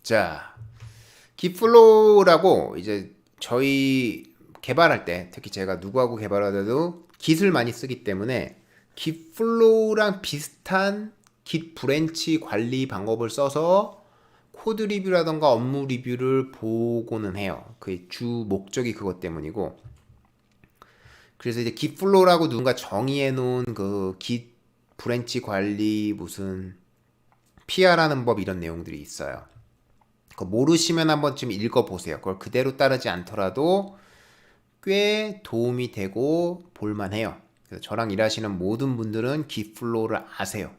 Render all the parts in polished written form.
자, 깃플로우라고 이제 저희 개발할 때 특히 제가 누구하고 개발하더라도 깃을 많이 쓰기 때문에 깃플로우랑 비슷한 깃 브랜치 관리 방법을 써서 코드 리뷰라던가 업무 리뷰를 보고는 해요. 그 주 목적이 그것 때문이고. 그래서 이제 깃플로우라고 누군가 정의해 놓은 그 깃 브랜치 관리 무슨 PR하는 법 이런 내용들이 있어요. 그거 모르시면 한번 좀 읽어보세요. 그걸 그대로 따르지 않더라도 꽤 도움이 되고 볼만해요. 그래서 저랑 일하시는 모든 분들은 깃플로우를 아세요.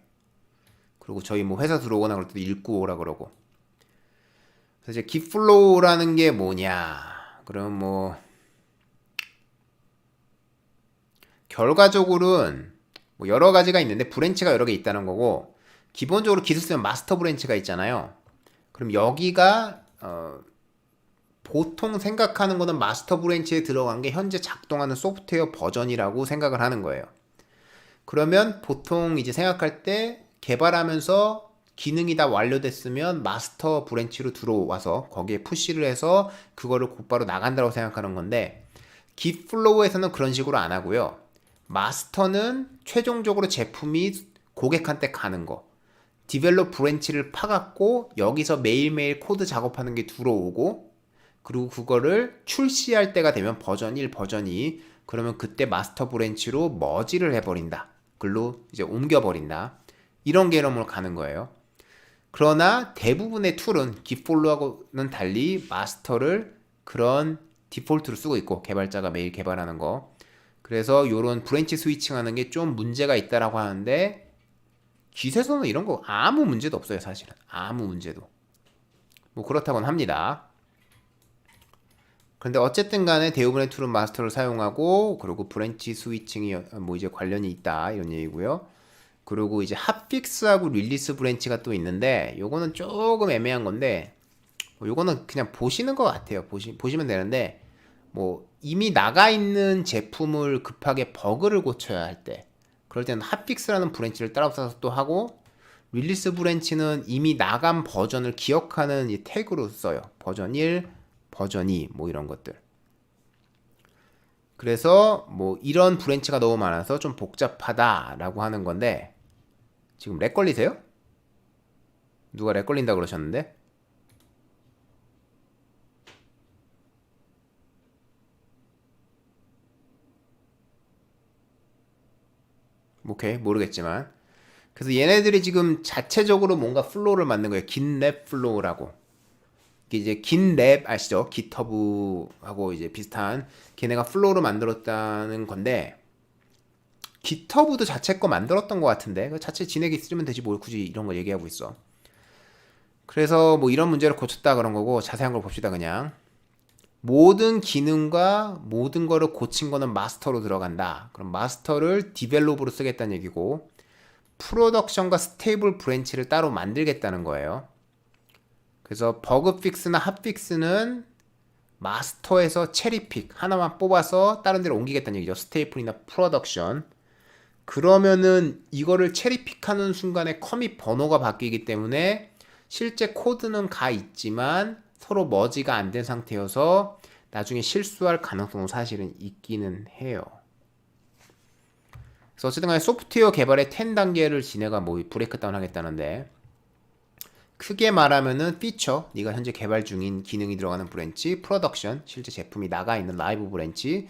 그리고 저희 뭐 회사 들어오거나 그럴 때도 읽고 오라 그러고. 그래서 이제 깃플로우라는 게 뭐냐? 그럼 뭐 결과적으로는 뭐 여러 가지가 있는데 브랜치가 여러 개 있다는 거고 기본적으로 깃을 쓰면 마스터 브랜치가 있잖아요. 그럼 여기가 보통 생각하는 거는 마스터 브랜치에 들어간 게 현재 작동하는 소프트웨어 버전이라고 생각을 하는 거예요. 그러면 보통 이제 생각할 때 개발하면서 기능이 다 완료됐으면 마스터 브랜치로 들어와서 거기에 푸시를 해서 그거를 곧바로 나간다고 생각하는 건데 깃플로우에서는 그런 식으로 안 하고요. 마스터는 최종적으로 제품이 고객한테 가는 거. 디벨롭 브랜치를 파갖고 여기서 매일매일 코드 작업하는 게 들어오고 그리고 그거를 출시할 때가 되면 버전 1, 버전 2 그러면 그때 마스터 브랜치로 머지를 해버린다. 글로 이제 옮겨버린다. 이런 개념으로 가는 거예요. 그러나 대부분의 툴은 깃폴로하고는 달리 마스터를 그런 디폴트로 쓰고 있고 개발자가 매일 개발하는 거. 그래서 이런 브랜치 스위칭하는 게 좀 문제가 있다라고 하는데 깃에서는 이런 거 아무 문제도 없어요 사실은. 아무 문제도. 뭐 그렇다고는 합니다. 근데 어쨌든 간에 대부분의 툴은 마스터를 사용하고 그리고 브랜치 스위칭이 뭐 이제 관련이 있다 이런 얘기고요. 그리고 이제 핫픽스하고 릴리스 브랜치가 또 있는데 요거는 조금 애매한 건데 요거는 그냥 보시는 것 같아요. 보시면 되는데 뭐 이미 나가 있는 제품을 급하게 버그를 고쳐야 할 때 그럴 때는 핫픽스라는 브랜치를 따라서 또 하고 릴리스 브랜치는 이미 나간 버전을 기억하는 이 태그로 써요. 버전 1, 버전 2, 뭐 이런 것들. 그래서 뭐 이런 브랜치가 너무 많아서 좀 복잡하다라고 하는 건데 지금 렉 걸리세요? 누가 렉 걸린다 그러셨는데? 오케이 모르겠지만 그래서 얘네들이 지금 자체적으로 뭔가 플로우를 만든 거예요. 긴랩 플로우라고. 이게 이제 긴랩 아시죠? 깃허브하고 이제 비슷한 걔네가 플로우를 만들었다는 건데 깃허브도 자체 거 만들었던 것 같은데 그 자체 진액이 쓰면 되지 뭘 굳이 이런 거 얘기하고 있어. 그래서 뭐 이런 문제를 고쳤다 그런 거고 자세한 걸 봅시다 그냥. 모든 기능과 모든 거를 고친 거는 마스터로 들어간다. 그럼 마스터를 디벨롭으로 쓰겠다는 얘기고 프로덕션과 스테이블 브랜치를 따로 만들겠다는 거예요. 그래서 버그 픽스나 핫픽스는 마스터에서 체리픽 하나만 뽑아서 다른 데로 옮기겠다는 얘기죠. 스테이플이나 프로덕션. 그러면은 이거를 체리픽하는 순간에 커밋 번호가 바뀌기 때문에 실제 코드는 가 있지만 서로 머지가 안 된 상태여서 나중에 실수할 가능성은 사실은 있기는 해요. 그래서 어쨌든 간에 소프트웨어 개발의 10단계를 지네가 뭐 브레이크 다운 하겠다는데 크게 말하면은 피처, 네가 현재 개발 중인 기능이 들어가는 브랜치, 프로덕션, 실제 제품이 나가 있는 라이브 브랜치,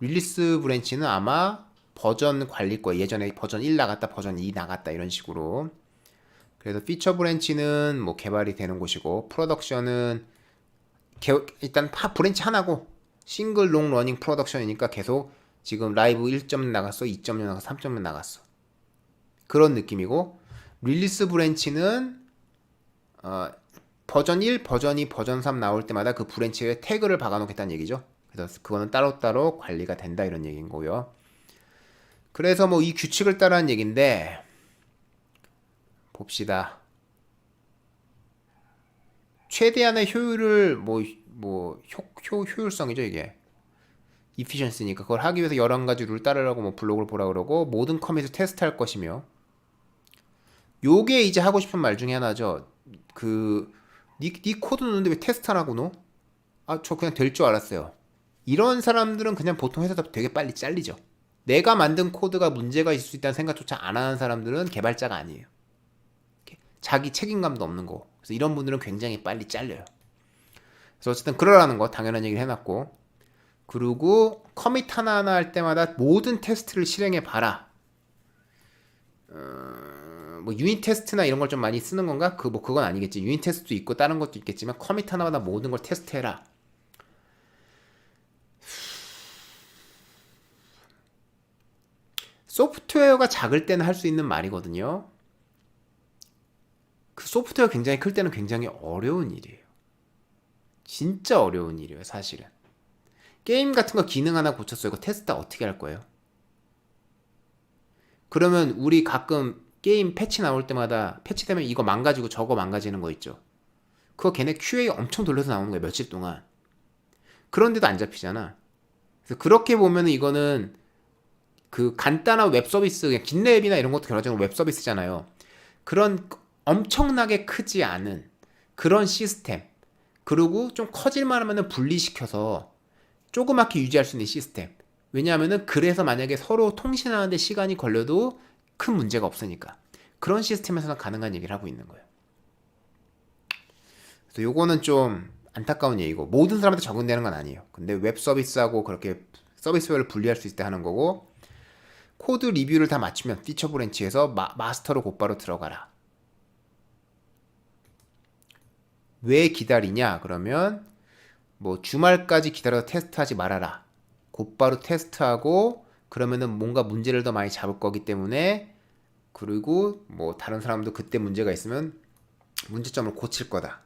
릴리스 브랜치는 아마 버전 관리 거 예전에 버전 1 나갔다 버전 2 나갔다 이런 식으로 그래서 피처 브랜치는 뭐 개발이 되는 곳이고 프로덕션은 일단 브랜치 하나고 싱글 롱 러닝 프로덕션이니까 계속 지금 라이브 1점 나갔어 2점 나갔어 3점 나갔어 그런 느낌이고 릴리스 브랜치는 버전 1, 버전 2, 버전 3 나올 때마다 그 브랜치에 태그를 박아놓겠다는 얘기죠. 그래서 그거는 따로따로 관리가 된다 이런 얘기인 거고요. 그래서 뭐 이 규칙을 따르는 얘기인데 봅시다. 최대한의 효율을 효율성이죠 이게. 이피션스니까 그걸 하기 위해서 여러 가지 룰 따르라고 뭐 블로그를 보라 그러고 모든 커밋을 테스트할 것이며 요게 이제 하고 싶은 말 중에 하나죠. 그 네 코드 넣는데 왜 테스트 안 하고 넣어? 아, 저 그냥 될 줄 알았어요. 이런 사람들은 그냥 보통 회사에서 되게 빨리 잘리죠. 내가 만든 코드가 문제가 있을 수 있다는 생각조차 안 하는 사람들은 개발자가 아니에요. 자기 책임감도 없는 거. 그래서 이런 분들은 굉장히 빨리 잘려요. 그래서 어쨌든 그러라는 거 당연한 얘기를 해놨고, 그리고 커밋 하나하나 할 때마다 모든 테스트를 실행해 봐라. 뭐 유닛 테스트나 이런 걸 좀 많이 쓰는 건가? 그건 아니겠지. 유닛 테스트도 있고 다른 것도 있겠지만 커밋 하나마다 모든 걸 테스트해라. 소프트웨어가 작을 때는 할 수 있는 말이거든요. 그 소프트웨어 굉장히 클 때는 굉장히 어려운 일이에요. 진짜 어려운 일이에요, 사실은. 게임 같은 거 기능 하나 고쳤어요. 이거 테스트 어떻게 할 거예요? 그러면 우리 가끔 게임 패치 나올 때마다 패치되면 이거 망가지고 저거 망가지는 거 있죠. 그거 걔네 QA 엄청 돌려서 나오는 거예요, 며칠 동안. 그런데도 안 잡히잖아. 그래서 그렇게 보면 이거는 그 간단한 웹 서비스, 긴랩이나 이런 것도 결과적으로 웹 서비스잖아요. 그런 엄청나게 크지 않은 그런 시스템, 그리고 좀 커질만 하면 분리시켜서 조그맣게 유지할 수 있는 시스템. 왜냐하면은 그래서 만약에 서로 통신하는데 시간이 걸려도 큰 문제가 없으니까 그런 시스템에서는 가능한 얘기를 하고 있는 거예요. 그래서 요거는 좀 안타까운 얘기고 모든 사람한테 적용되는 건 아니에요. 근데 웹 서비스하고 그렇게 서비스별로 분리할 수 있을 때 하는 거고, 코드 리뷰를 다 마치면 피처 브랜치에서 마스터로 곧바로 들어가라. 왜 기다리냐? 그러면 뭐 주말까지 기다려서 테스트하지 말아라. 곧바로 테스트하고 그러면은 뭔가 문제를 더 많이 잡을 거기 때문에, 그리고 뭐 다른 사람도 그때 문제가 있으면 문제점을 고칠 거다.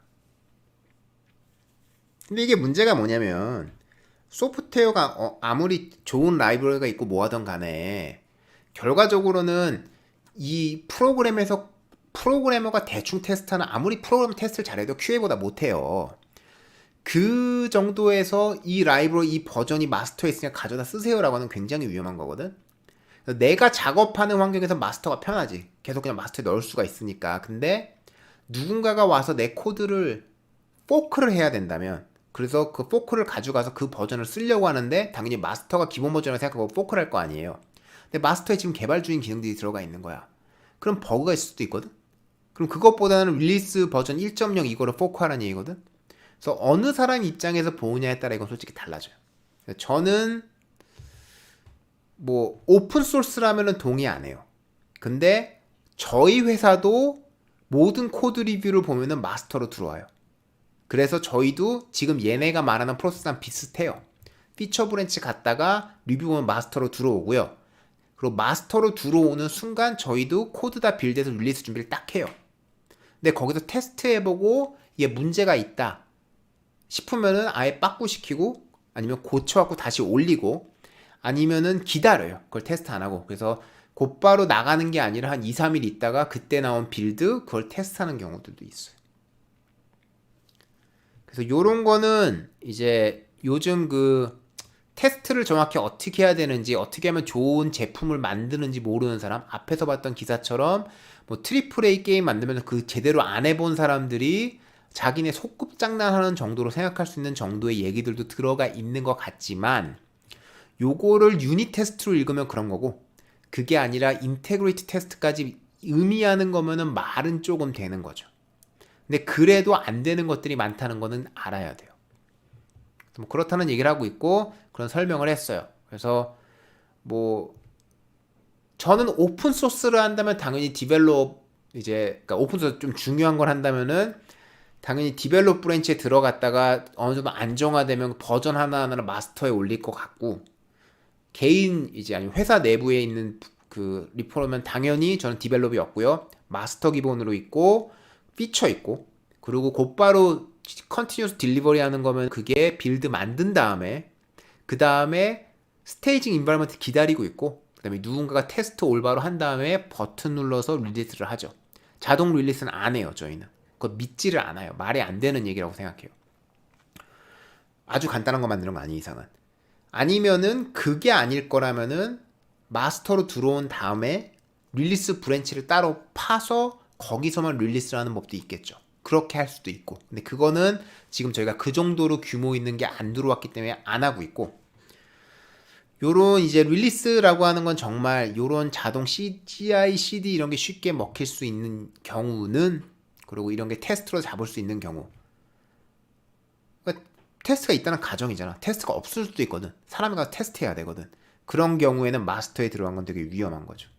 근데 이게 문제가 뭐냐면 소프트웨어가 아무리 좋은 라이브러리가 있고 뭐하던 간에 결과적으로는 이 프로그래머가 대충 테스트하는, 아무리 프로그래머 테스트를 잘해도 QA보다 못해요. 그 정도에서 이 라이브러리 이 버전이 마스터에 있으니까 가져다 쓰세요라고 하는 굉장히 위험한 거거든. 내가 작업하는 환경에서 마스터가 편하지. 계속 그냥 마스터에 넣을 수가 있으니까. 근데 누군가가 와서 내 코드를 포크를 해야 된다면, 그래서 그 포크를 가져가서 그 버전을 쓰려고 하는데 당연히 마스터가 기본 버전을 생각하고 포크를 할 거 아니에요. 근데 마스터에 지금 개발 중인 기능들이 들어가 있는 거야. 그럼 버그가 있을 수도 있거든. 그럼 그것보다는 릴리스 버전 1.0 이거를 포크하라는 얘기거든. 그래서 어느 사람 입장에서 보느냐에 따라 이건 솔직히 달라져요. 저는 뭐 오픈 소스라면은 동의 안 해요. 근데 저희 회사도 모든 코드 리뷰를 보면은 마스터로 들어와요. 그래서 저희도 지금 얘네가 말하는 프로세스랑 비슷해요. 피처 브랜치 갔다가 리뷰 보면 마스터로 들어오고요. 그리고 마스터로 들어오는 순간 저희도 코드 다 빌드해서 릴리스 준비를 딱 해요. 근데 거기서 테스트해보고 이게 문제가 있다 싶으면은 아예 빠꾸시키고 아니면 고쳐갖고 다시 올리고, 아니면은 기다려요. 그걸 테스트 안 하고. 그래서 곧바로 나가는 게 아니라 한 2, 3일 있다가 그때 나온 빌드 그걸 테스트하는 경우들도 있어요. 그래서 요런 거는 이제 요즘 그 테스트를 정확히 어떻게 해야 되는지, 어떻게 하면 좋은 제품을 만드는지 모르는 사람, 앞에서 봤던 기사처럼 뭐 트리플 A 게임 만들면서 그 제대로 안 해본 사람들이 자기네 소꿉 장난하는 정도로 생각할 수 있는 정도의 얘기들도 들어가 있는 것 같지만, 요거를 유닛 테스트로 읽으면 그런 거고, 그게 아니라 인테그리티 테스트까지 의미하는 거면은 말은 조금 되는 거죠. 근데 그래도 안 되는 것들이 많다는 거는 알아야 돼요. 뭐 그렇다는 얘기를 하고 있고 그런 설명을 했어요. 그래서 뭐 저는 오픈 소스를 한다면 당연히 그러니까 오픈 소스 좀 중요한 걸 한다면은 당연히 디벨롭 브랜치에 들어갔다가 어느 정도 안정화되면 버전 하나하나를 마스터에 올릴 것 같고, 개인 이제 아니면 회사 내부에 있는 그 리포면 당연히 저는 디벨롭이 없고요. 마스터 기본으로 있고 피처 있고, 그리고 곧바로 컨티뉴스 딜리버리 하는 거면 그게 빌드 만든 다음에 그 다음에 스테이징 인바이러먼트 기다리고 있고, 그 다음에 누군가가 테스트 올바로 한 다음에 버튼 눌러서 릴리스를 하죠. 자동 릴리스는 안 해요. 저희는 그거 믿지를 않아요. 말이 안 되는 얘기라고 생각해요. 아주 간단한 거 만드는 거 아닌 이상은. 아니면은 그게 아닐 거라면은 마스터로 들어온 다음에 릴리스 브랜치를 따로 파서 거기서만 릴리스를 하는 법도 있겠죠. 그렇게 할 수도 있고. 근데 그거는 지금 저희가 그 정도로 규모 있는 게 안 들어왔기 때문에 안 하고 있고, 요런 이제 릴리스라고 하는 건 정말 요런 자동 CGI, CD 이런 게 쉽게 먹힐 수 있는 경우는, 그리고 이런 게 테스트로 잡을 수 있는 경우. 그러니까 테스트가 있다는 가정이잖아. 테스트가 없을 수도 있거든. 사람이 가서 테스트해야 되거든. 그런 경우에는 마스터에 들어간 건 되게 위험한 거죠.